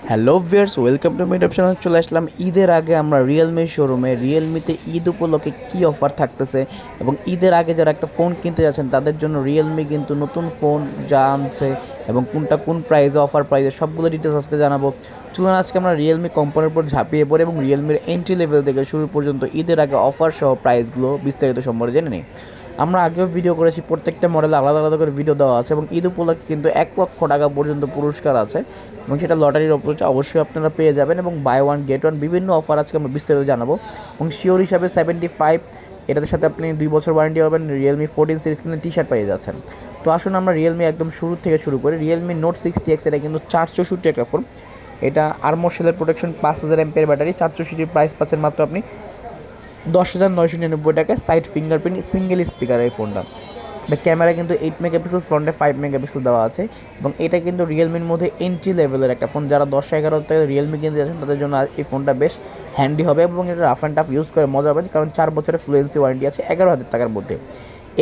Hello viewers, welcome to meet option. চলে আসলাম ঈদের আগে আমরা রিয়েলমি শোরুমে। রিয়েলমিতে ঈদ উপলক্ষে কী অফার থাকতেছে এবং ঈদের আগে যারা একটা ফোন কিনতে যাচ্ছেন তাদের জন্য রিয়েলমি কিন্তু নতুন ফোন যা আনছে এবং কোনটা কোন প্রাইসে, অফার প্রাইসে, সবগুলো ডিটেলস আজকে জানাবো। চলুন আজকে আমরা রিয়েলমি কোম্পানির উপর ঝাঁপিয়ে পড়ে এবং রিয়েলমির এন্ট্রি লেভেল থেকে শুরু পর্যন্ত ঈদের আগে অফার সহ প্রাইসগুলো বিস্তারিত সম্পর্কে জেনে নিই। আমরা আগেও ভিডিও করেছি, প্রত্যেকটা মডেলে আলাদা আলাদা করে ভিডিও দেওয়া আছে এবং ঈদ উপলক্ষে কিন্তু 1,00,000 টাকা পর্যন্ত পুরস্কার আছে এবং সেটা লটারির ওপরে অবশ্যই আপনারা পেয়ে যাবেন এবং বাই ওয়ান গেট ওয়ান বিভিন্ন অফার আজকে আমরা বিস্তারিত জানাবো। এবং শিওর হিসাবে 75, এটার সাথে আপনি 2 বছর ওয়ারেন্টি পাবেন। রিয়েলমি 14 সিরিজ কিন্তু টি শার্ট পেয়ে যাচ্ছেন। তো আসুন আমরা রিয়েলমি একদম শুরু থেকে শুরু করি। রিয়েলমি নোট 60X, এটা কিন্তু 464 একটা ফোন। এটা আর্মর শেলের প্রোটেকশন, 5000 এমপের ব্যাটারি, 464 প্রাইস পাচ্ছেন মাত্র আপনি 10,999 টাকায়। সাইড ফিঙ্গারপ্রিন্ট, সিঙ্গেল স্পিকার এই ফোনটা। ক্যামেরা কিন্তু 8 মেগাপিক্সেল, ফ্রন্টে 5 মেগাপিক্সেল দেওয়া আছে এবং এটা কিন্তু রিয়েলমির মধ্যে এন্ট্রি লেভেলের একটা ফোন। যারা 10-11 থেকে রিয়েলমি কিনতে যাচ্ছেন তাদের জন্য এই ফোনটা বেশ হ্যান্ডি হবে এবং এটা রাফ অ্যান্ড টাফ ইউজ করে মজা হবে, কারণ 4 বছরের ফ্লুয়েন্সি ওয়ারেন্টি আছে 11,000 টাকার মধ্যে।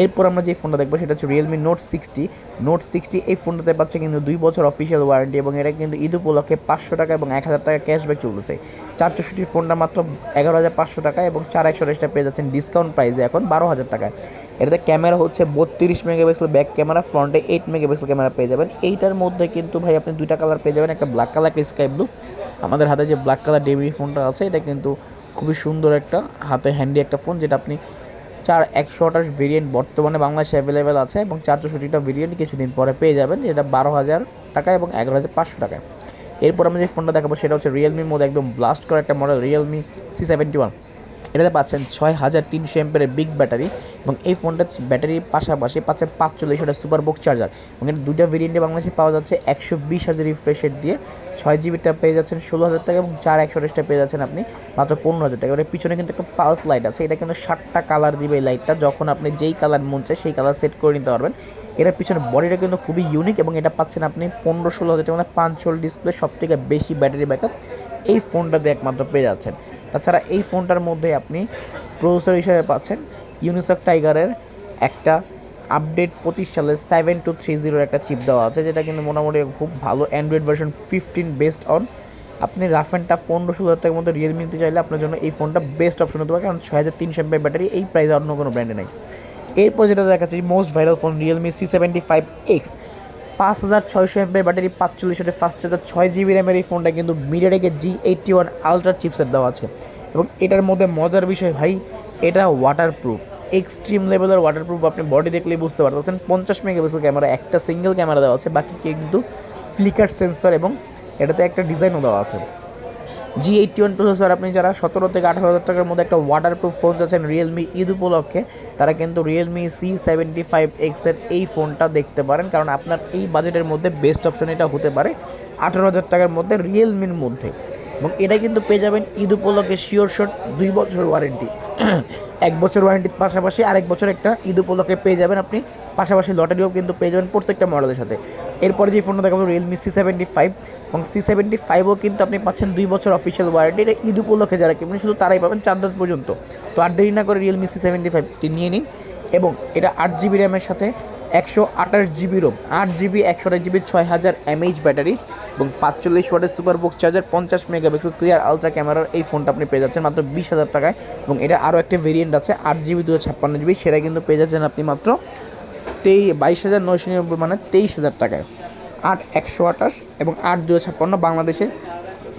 এরপর আমরা যে ফোনটা দেখবো সেটা হচ্ছে রিয়েলমি নোট 60। নোট 60 এই ফোনটাতে পাচ্ছে কিন্তু 2 বছর অফিসিয়াল ওয়ারেন্টি এবং এটা কিন্তু ঈদ উপলক্ষে 500 টাকা এবং 1,000 টাকা ক্যাশব্যাক চলতেছে। 464 ফোনটা মাত্র 11,500 টাকা এবং 4128টা পেয়ে যাচ্ছেন ডিসকাউন্ট প্রাইসে এখন 12,000 টাকায়। এটাতে ক্যামেরা হচ্ছে 32 মেগাপিক্সেল ব্যাক ক্যামেরা, ফ্রন্টে 8 মেগাপিক্সেল ক্যামেরা পেয়ে যাবেন। এইটার মধ্যে কিন্তু ভাই আপনি 2টা কালার পেয়ে যাবেন, একটা ব্ল্যাক কালার, একটা স্কাই ব্লু। আমাদের হাতে যে ব্ল্যাক কালার ডেমি ফোনটা আছে এটা কিন্তু খুবই সুন্দর একটা হাতে হ্যান্ডি একটা ফোন, যেটা আপনি 128 ভেরিয়েন্ট বর্তমানে বাংলাদেশে অ্যাভেলেবেল আছে এবং 464টা ভেরিয়েন্ট কিছুদিন পরে পেয়ে যাবেন, যেটা 12,000 টাকা এবং 11,500 টাকায়। এরপর আমরা যে ফোনটা দেখাবো সেটা হচ্ছে রিয়েলমির মধ্যে একদম ব্লাস্ট করা একটা মডেল, রিয়েলমি C71। এটাতে পাচ্ছেন 6300 এমপের বিগ ব্যাটারি এবং এই ফোনটা ব্যাটারির পাশাপাশি পাচ্ছেন 4500 সুপার বক্স চার্জার এবং এটা 2টা ভেরিয়েন্টে বাংলাদেশে পাওয়া যাচ্ছে। 120,000 রিফ্রেশ রেট দিয়ে 6 জিবিটা পেয়ে যাচ্ছেন 16,000 টাকা এবং 4128টা পেয়ে যাচ্ছেন আপনি মাত্র 15,000 টাকা। এর পিছনে কিন্তু একটা পালস লাইট আছে, এটা কিন্তু 7টা কালার দিবে এই লাইটটা, যখন আপনি যেই কালার মন চায় সেই কালার সেট করে নিতে পারবেন। এটার পিছনে বডিটা কিন্তু খুবই ইউনিক এবং এটা পাচ্ছেন আপনি 15-16,000 টাকা, মানে 5 হোল ডিসপ্লে, সব থেকে বেশি ব্যাটারি ব্যাকআপ এই ফোনটাতে একমাত্র পেয়ে যাচ্ছেন। তাছাড়া এই ফোনটার মধ্যে আপনি প্রসেসর হিসেবে পাচ্ছেন ইউনিসক টাইগারের একটা আপডেট 25 সালে 7230 একটা চিপ দেওয়া আছে, যেটা কিন্তু মোটামুটি খুব ভালো। Android version 15 best on. আপনি রাফ অ্যান্ড টাফ 15-16,000 টাকার মধ্যে রিয়েলমি নিতে চাইলে আপনার জন্য এই ফোনটা বেস্ট অপশন হতে পারে, কারণ 6300 এমপের ব্যাটারি এই প্রাইসে অন্য কোনো ব্র্যান্ডে নেই। এরপর যেটা দেখাচ্ছি most viral phone, Realme C75X। 5600 এমপের ব্যাটারি, 45 ফাস্ট চার্জার, 6 জিবি র্যামের এই ফোনটা কিন্তু মিডিয়াটেকের G81 আলট্রা চিপসেট দেওয়া আছে এবং এটার মধ্যে মজার বিষয় ভাই, এটা ওয়াটারপ্রুফ, এক্সট্রিম লেভেলের ওয়াটারপ্রুফ। আপনি বডি দেখলেই বুঝতে পারতেছেন। 50 মেগাপিক্সেল ক্যামেরা, একটা সিঙ্গেল ক্যামেরা দেওয়া আছে, বাকি কিন্তু ফ্লিকার সেন্সর এবং এটাতে একটা ডিজাইনও দেওয়া আছে। G81 processor. আপনি যারা 17,000 থেকে 18,000 টাকার মধ্যে একটা ওয়াটারপ্রুফ ফোন চাচ্ছেন রিয়েলমি ঈদ উপলক্ষে, তারা কিন্তু রিয়েলমি C75X এর এই ফোনটা দেখতে পারেন, কারণ আপনার এই বাজেটের মধ্যে বেস্ট অপশন এটা হতে পারে 18,000 টাকার মধ্যে রিয়েলমির মধ্যে। এবং এটা কিন্তু পেয়ে যাবেন ঈদ উপলক্ষে শিওর শট 2 বছর ওয়ারেন্টি। 1 বছর ওয়ারেন্টির পাশাপাশি আরেক বছর একটা ঈদ উপলক্ষে পেয়ে যাবেন আপনি, পাশাপাশি লটারিও কিন্তু পেয়ে যাবেন প্রত্যেকটা মডেলের সাথে। এরপরে যে ফোনটা দেখাবো রিয়েলমি C75 এবং C75ও কিন্তু আপনি পাচ্ছেন 2 বছর অফিসিয়াল ওয়ারেন্টি। এটা ঈদ উপলক্ষে যারা কিনবেন শুধু তারাই পাবেন 4 রাত পর্যন্ত। তো আর দেরি না করে রিয়েলমি C75টি নিয়ে নিন এবং এটা 8 জিবি র্যামের সাথে 128 GB ROM, 8 GB 128 GB, 6000 mAh battery এবং 45 ওয়াটের সুপার বুক চার্জার, 50 মেগাপিক্সেল ক্লিয়ার আলট্রা ক্যামেরার এই ফোনটা আপনি পেয়ে যাচ্ছেন মাত্র 20,000 টাকায়। এবং এটা আরও একটা ভেরিয়েন্ট আছে 8 জিবি 256 জিবি, সেটা কিন্তু পেয়ে যাচ্ছেন আপনি মাত্র 22,999, মানে 23,000 টাকায়। 8 128 এবং 8 256 বাংলাদেশে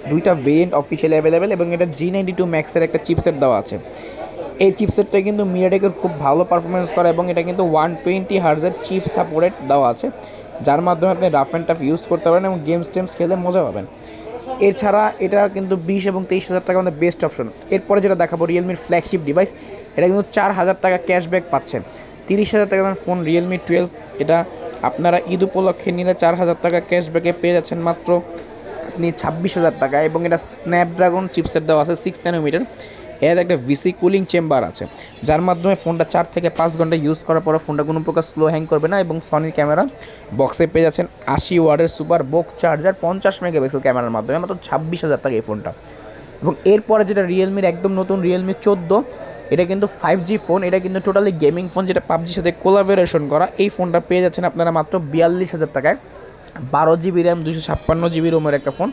2টা ভেরিয়েন্ট অফিসিয়ালি অ্যাভেলেবেল এবং এটা G92 ম্যাক্সের একটা চিপসেট দেওয়া আছে। এই চিপসেটটা কিন্তু মিডিয়াটেকের খুব ভালো পারফরমেন্স করে এবং এটা কিন্তু 120 হার্জের চিপ সাপোর্টেড দেওয়া আছে, যার মাধ্যমে আপনি রাফ অ্যান্ড টাফ ইউজ করতে পারেন এবং গেমস টেমস খেলে মজা পাবেন। এছাড়া এটা কিন্তু 20 এবং 23,000 টাকার মধ্যে বেস্ট অপশন। এরপরে যেটা দেখাবো রিয়েলমির ফ্ল্যাগশিপ ডিভাইস, এটা কিন্তু 4,000 টাকা ক্যাশব্যাক পাচ্ছেন। 30,000 টাকা ফোন রিয়েলমি 12, এটা আপনারা ঈদ উপলক্ষে নিলে 4,000 টাকা ক্যাশব্যাকে পেয়ে যাচ্ছেন মাত্র আপনি 26,000 টাকা এবং এটা স্ন্যাপড্রাগন চিপসেট দেওয়া আছে 6 ন্যানোমিটার। এর একটা ভিসি কুলিং চেম্বার আছে, যার মাধ্যমে ফোনটা 4 থেকে 5 ঘন্টা ইউজ করার পরে ফোনটা কোনো প্রকার স্লো হ্যাং করবে না এবং সনির ক্যামেরা বক্সে পেয়ে যাচ্ছেন 80 ওয়াটের সুপার বক্স চার্জার, 50 মেগাপিক্সেল ক্যামেরার মাধ্যমে মাত্র 26,000 টাকা এই ফোনটা। এবং এরপরে যেটা রিয়েলমির একদম নতুন রিয়েলমি 14, এটা কিন্তু 5G ফোন, এটা কিন্তু টোটালি গেমিং ফোন, যেটা পাবজির সাথে কোলাবোরেশন করা। এই ফোনটা পেয়ে যাচ্ছেন আপনারা মাত্র 42,000 টাকায়। 12 জিবি র্যাম, 256 জিবি রোমের একটা ফোন,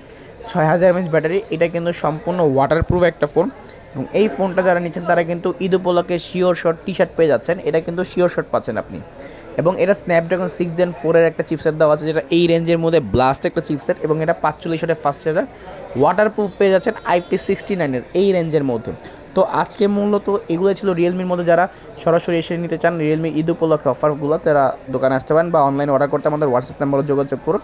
6000 mAh ব্যাটারি। এটা কিন্তু সম্পূর্ণ ওয়াটারপ্রুফ একটা ফোন এবং এই ফোনটা যারা নিচ্ছেন তারা কিন্তু ঈদ উপলক্ষে শিওর শট টি শার্ট পেয়ে যাচ্ছেন। এটা কিন্তু শিওর শট পাচ্ছেন আপনি এবং এটা স্ন্যাপড্রাগন 6 Gen 4 এর একটা চিপসেট দেওয়া আছে, যেটা এই রেঞ্জের মধ্যে ব্লাস্ট একটা চিপসেট এবং এটা 45 ওয়াটের ফাস্ট চার্জার, ওয়াটারপ্রুফ পেয়ে যাচ্ছেন IP69 এর এই রেঞ্জের মধ্যে। তো আজকে মূলত এগুলো ছিল রিয়েলমির মধ্যে, যারা সরাসরি এসে নিতে চান রিয়েলমি ঈদ উপলক্ষে অফারগুলো, তারা দোকানে আসতে পারেন বা অনলাইনে অর্ডার করতে আমাদের হোয়াটসঅ্যাপ নাম্বারে যোগাযোগ করুন।